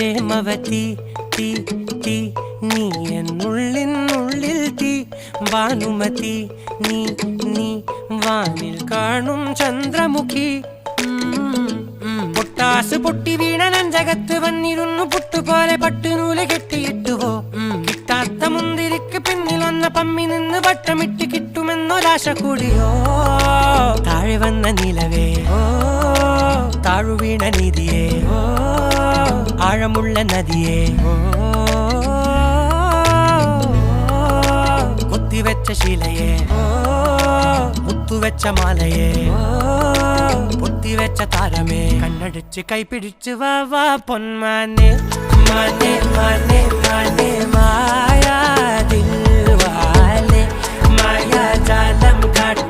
പ്രേമവതി തീ തീ നീ എന്നുള്ളിൽ തീ ഭാനുമതി നീ നീ വാനിൽ കാണും ചന്ദ്രമുഖി പൊട്ടാസ് പൊട്ടി വീണ നെഞ്ചകത്ത് വന്നിരുന്നു പുട്ടുപോലെ പട്ടുനൂല് കെട്ടിയിട്ടുവോ കിട്ടാത്ത മുന്തിരിക്ക് പിന്നിൽ വന്ന പമ്മി നിന്ന് വട്ടമിട്ട് കിട്ടുമെന്നൊരാശ കൂടിയോ താഴെ വന്ന നിലവേ താഴു വീണ നിധിയേ ആഴമുള്ള നദിയേ കൊത്തിവെച്ച ശിലയെ മുത്തുവെച്ച മാലയെ പൊത്തിവെച്ച താരമേ കണ്ണടിച്ച് കൈപിടിച്ച് വാ വാ പൊന്മാനെ മാനെ മാനെ മാനെ മായാ ദിൽവാലെ മായാജാലം കാട്ടി